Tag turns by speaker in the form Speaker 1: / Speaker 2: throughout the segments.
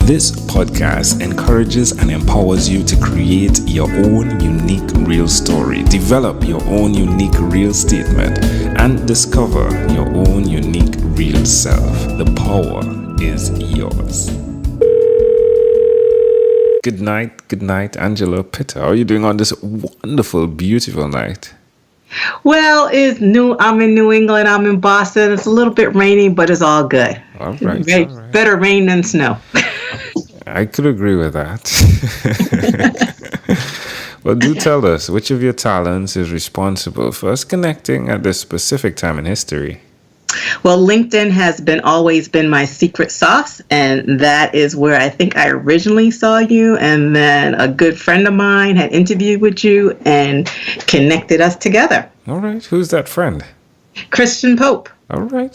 Speaker 1: This podcast encourages and empowers you to create your own unique real story, develop your own unique real statement, and discover your own unique real self. The power is yours. Good night, Angela Pitter. How are you doing on this wonderful, beautiful night?
Speaker 2: Well, I'm in New England. I'm in Boston. It's a little bit rainy, but it's all good.
Speaker 1: All right.
Speaker 2: Better rain than snow.
Speaker 1: I could agree with that. Well, do tell us, which of your talents is responsible for us connecting at this specific time in history?
Speaker 2: Well, LinkedIn has always been my secret sauce, and that is where I think I originally saw you, and then a good friend of mine had interviewed with you and connected us together.
Speaker 1: All right. Who's that friend?
Speaker 2: Christian Pope.
Speaker 1: All right.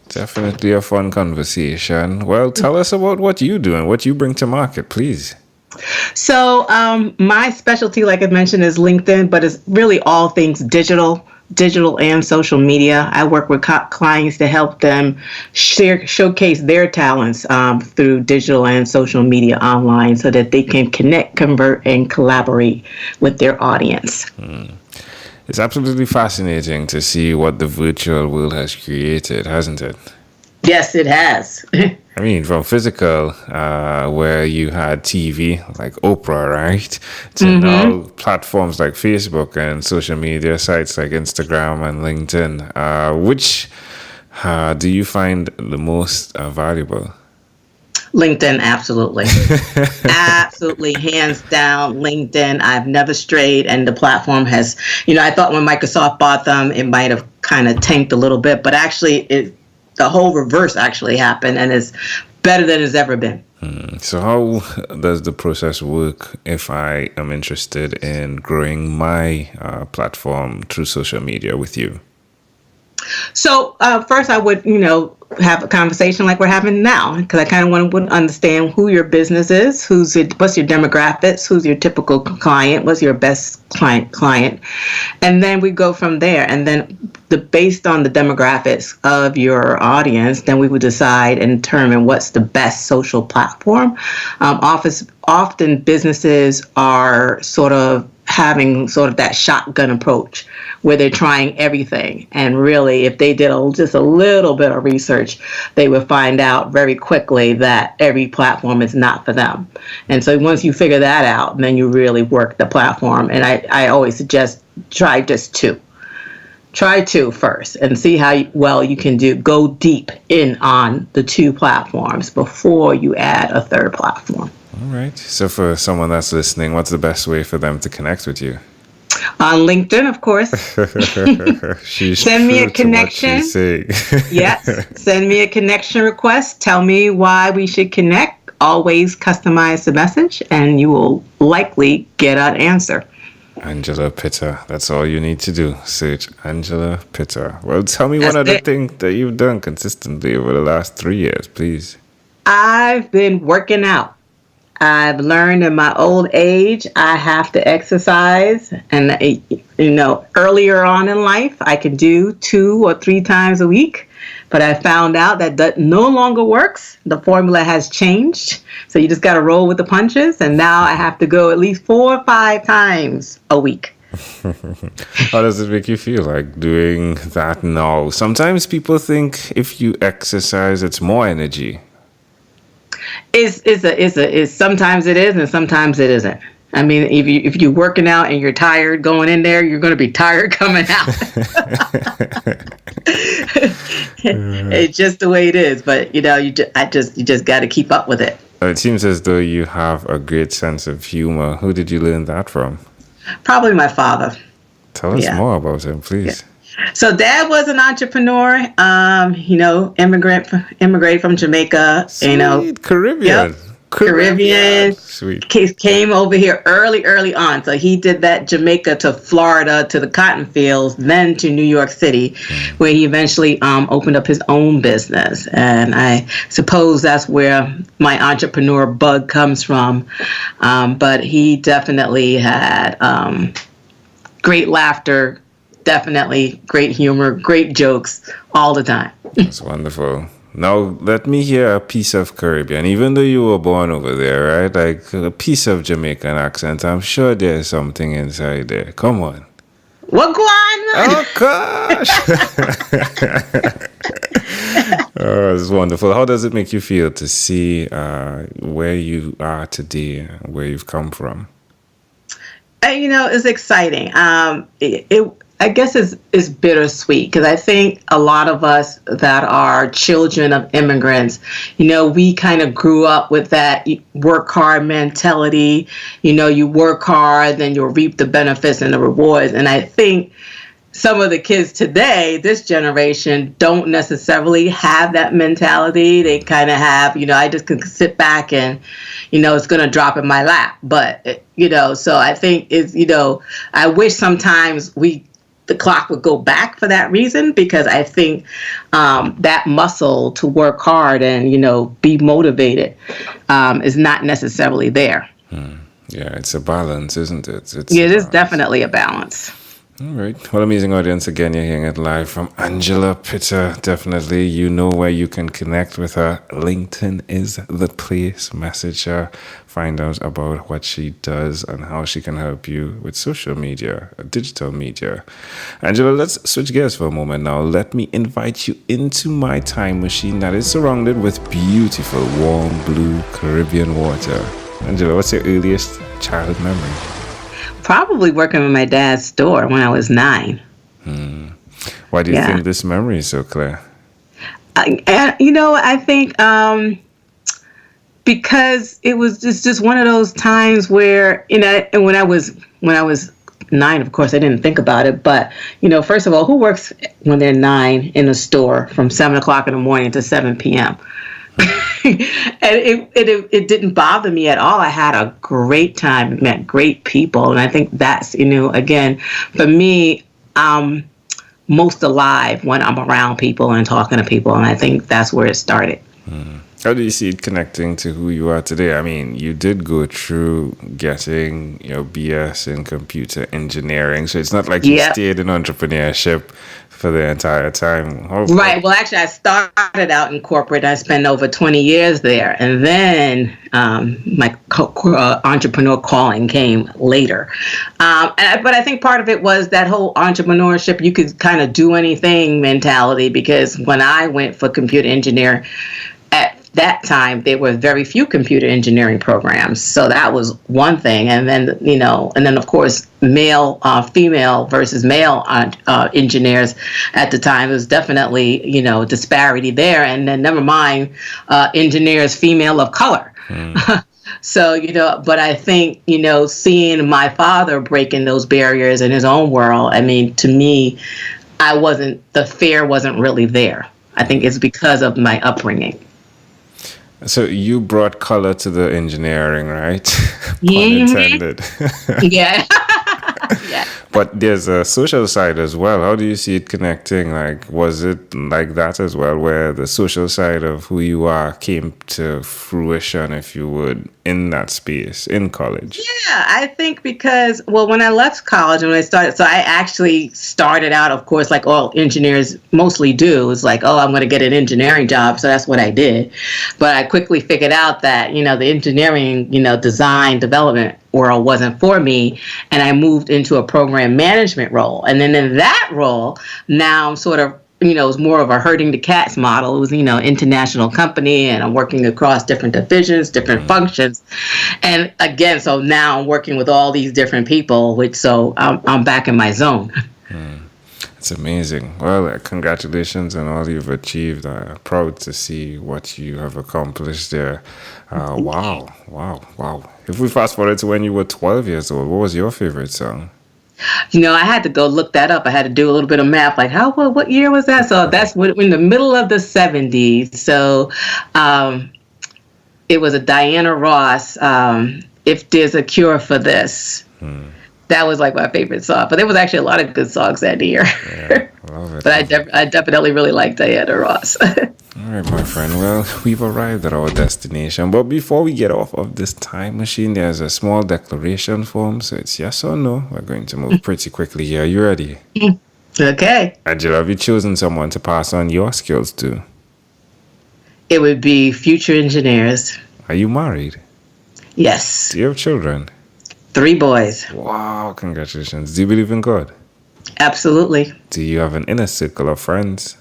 Speaker 1: Definitely a fun conversation. Well, tell us about what you do and what you bring to market, please.
Speaker 2: So my specialty, like I mentioned, is LinkedIn, but it's really all things digital and social media. I work with clients to help them showcase their talents through digital and social media online so that they can connect, convert, and collaborate with their audience.
Speaker 1: It's absolutely fascinating to see what the virtual world has created, hasn't it?
Speaker 2: Yes, it has.
Speaker 1: I mean, from physical, where you had TV like Oprah, right? To now platforms like Facebook and social media sites like Instagram and LinkedIn. Which do you find the most valuable?
Speaker 2: LinkedIn, absolutely. Absolutely, hands down, LinkedIn. I've never strayed, and the platform has, I thought when Microsoft bought them, it might have kind of tanked a little bit, but actually the whole reverse actually happened, and it's better than it's ever been.
Speaker 1: So how does the process work if I am interested in growing my platform through social media with you?
Speaker 2: So first I would, have a conversation like we're having now, because I kind of want to understand who your business is, what's your demographics, who's your typical client, what's your best client, and then we go from there. And then based on the demographics of your audience, then we would decide and determine what's the best social platform. Often businesses are having that shotgun approach where they're trying everything. And really, if they did just a little bit of research, they would find out very quickly that every platform is not for them. And so once you figure that out, then you really work the platform. And I always suggest try just two. Try two first and see how well you can do. Go deep in on the two platforms before you add a third platform.
Speaker 1: All right. So for someone that's listening, what's the best way for them to connect with you?
Speaker 2: On LinkedIn, of course. Send me a connection. Yes. Send me a connection request. Tell me why we should connect. Always customize the message, and you will likely get an answer.
Speaker 1: Angela Pitter. That's all you need to do. Search Angela Pitter. Well, tell me one other thing that you've done consistently over the last 3 years, please.
Speaker 2: I've been working out. I've learned in my old age, I have to exercise. And, earlier on in life, I could do 2 or 3 times a week. But I found out that no longer works. The formula has changed. So you just got to roll with the punches. And now I have to go at least 4 or 5 times a week.
Speaker 1: How does it make you feel like doing that now? Sometimes people think if you exercise, it's more energy.
Speaker 2: Sometimes it is and sometimes it isn't. I mean, if you're working out and you're tired going in there, you're going to be tired coming out. It's just the way it is. But you just got to keep up with it.
Speaker 1: It seems as though you have a great sense of humor. Who did you learn that from?
Speaker 2: Probably my father.
Speaker 1: Tell us more about him, please.
Speaker 2: Yeah. So Dad was an entrepreneur, immigrated from Jamaica,
Speaker 1: Sweet. Caribbean.
Speaker 2: Yep. Caribbean.
Speaker 1: Sweet.
Speaker 2: Came over here early on. So he did that Jamaica to Florida to the cotton fields, then to New York City, where he eventually opened up his own business. And I suppose that's where my entrepreneur bug comes from. But he definitely had great laughter, definitely great humor, great jokes all the time.
Speaker 1: That's wonderful. Now, let me hear a piece of Caribbean. Even though you were born over there, right? Like a piece of Jamaican accent. I'm sure there's something inside there. Come on.
Speaker 2: Wagwan!
Speaker 1: Oh, gosh. Oh, it's wonderful. How does it make you feel to see where you are today, where you've come from?
Speaker 2: It's exciting. I guess it's bittersweet because I think a lot of us that are children of immigrants, we kind of grew up with that work hard mentality. You work hard, then you'll reap the benefits and the rewards. And I think some of the kids today, this generation, don't necessarily have that mentality. They kind of have, I just can sit back and, it's going to drop in my lap. But, so I think I wish sometimes the clock would go back for that reason, because I think that muscle to work hard and, be motivated is not necessarily there.
Speaker 1: Yeah, it's a balance, isn't it?
Speaker 2: It is definitely a balance.
Speaker 1: All right. Well, amazing audience. Again, you're hearing it live from Angela Pitter. Definitely, you know where you can connect with her. LinkedIn is the place. Message her. Find out about what she does and how she can help you with social media, digital media. Angela, let's switch gears for a moment now. Let me invite you into my time machine that is surrounded with beautiful, warm, blue Caribbean water. Angela, what's your earliest childhood memory?
Speaker 2: Probably working in my dad's store when I was 9.
Speaker 1: Why do you think this memory is so clear?
Speaker 2: I think because it was just one of those times where, and when I was 9, of course, I didn't think about it. But, first of all, who works when they're 9 in a store from 7 o'clock in the morning to 7 p.m.? And it didn't bother me at all. I had a great time, met great people. And I think that's, again, for me, I'm most alive when I'm around people and talking to people. And I think that's where it started.
Speaker 1: How do you see it connecting to who you are today? I mean, you did go through getting your BS in computer engineering. So it's not like you stayed in entrepreneurship for the entire time.
Speaker 2: Right. Well, actually, I started out in corporate. I spent over 20 years there. And then my entrepreneur calling came later. But I think part of it was that whole entrepreneurship, you could kind of do anything mentality, because when I went for computer engineering, at that time, there were very few computer engineering programs. So that was one thing. And then, of course, female versus male engineers at the time. There was definitely, disparity there. And then never mind engineers, female of color. So, but I think, seeing my father breaking those barriers in his own world, I mean, to me, the fear wasn't really there. I think it's because of my upbringing.
Speaker 1: So you brought color to the engineering, right? Pun intended.
Speaker 2: Yeah. Yeah.
Speaker 1: But there's a social side as well. How do you see it connecting? Like, was it like that as well, where the social side of who you are came to fruition, if you would, in that space, in college?
Speaker 2: Yeah, I think because, when I left college and when I started, so I actually started out, of course, like all engineers mostly do, it's like, I'm going to get an engineering job. So that's what I did. But I quickly figured out that, the engineering, design, development world wasn't for me, and I moved into a program management role. And then in that role, now I'm sort of, it's more of a herding the cats model. It was, international company, and I'm working across different divisions, different functions. And again, so now I'm working with all these different people, so I'm back in my zone.
Speaker 1: It's amazing. Well, congratulations on all you've achieved. Proud to see what you have accomplished there. Wow. If we fast forward to when you were 12 years old, what was your favorite song?
Speaker 2: I had to go look that up. I had to do a little bit of math, like what year was that? So that's in the middle of the 70s. So it was a Diana Ross, If There's a Cure for This. That was like my favorite song. But there was actually a lot of good songs that year. Yeah, love it. But I definitely really like Diana Ross.
Speaker 1: All right, my friend. Well, we've arrived at our destination. But before we get off of this time machine, there's a small declaration form. So it's yes or no. We're going to move pretty quickly here. You ready?
Speaker 2: Okay.
Speaker 1: Angela, have you chosen someone to pass on your skills to?
Speaker 2: It would be future engineers.
Speaker 1: Are you married?
Speaker 2: Yes.
Speaker 1: Do you have children?
Speaker 2: 3 boys.
Speaker 1: Wow, congratulations. Do you believe in God?
Speaker 2: Absolutely.
Speaker 1: Do you have an inner circle of friends?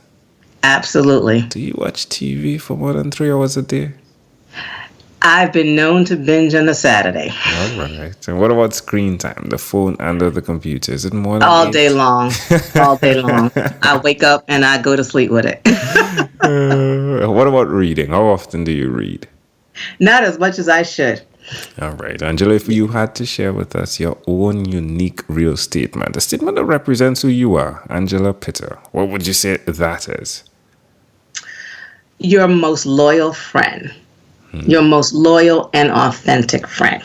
Speaker 2: Absolutely.
Speaker 1: Do you watch TV for more than 3 hours a day?
Speaker 2: I've been known to binge on a Saturday.
Speaker 1: All right. And what about screen time? The phone and the computer? Is it more than
Speaker 2: All
Speaker 1: 8?
Speaker 2: day long. All day long. I wake up and I go to sleep with it.
Speaker 1: What about reading? How often do you read?
Speaker 2: Not as much as I should.
Speaker 1: All right. Angela, if you had to share with us your own unique real statement, a statement that represents who you are, Angela Pitter, what would you say that is?
Speaker 2: Your most loyal friend. Your most loyal and authentic friend.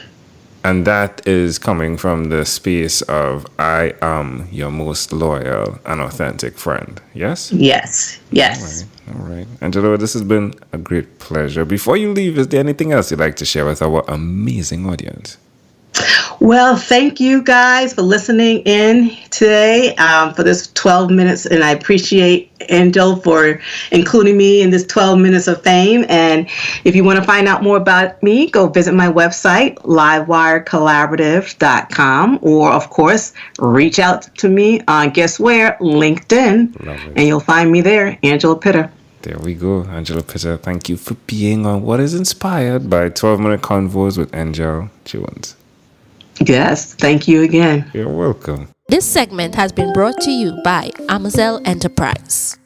Speaker 1: And that is coming from the space of I am your most loyal and authentic friend. Yes?
Speaker 2: Yes. Yes.
Speaker 1: All right. Angela, this has been a great pleasure. Before you leave, is there anything else you'd like to share with our amazing audience?
Speaker 2: Well, thank you guys for listening in today for this 12 minutes. And I appreciate Angel for including me in this 12 minutes of fame. And if you want to find out more about me, go visit my website, LiveWireCollaborative.com, or, of course, reach out to me on, guess where, LinkedIn.
Speaker 1: Lovely.
Speaker 2: And you'll find me there, Angela Pitter.
Speaker 1: There we go. Angela Pitter, thank you for being on what is inspired by 12-minute convos with Angel Jones.
Speaker 2: Yes, thank you again.
Speaker 1: You're welcome.
Speaker 3: This segment has been brought to you by Amazel Enterprise.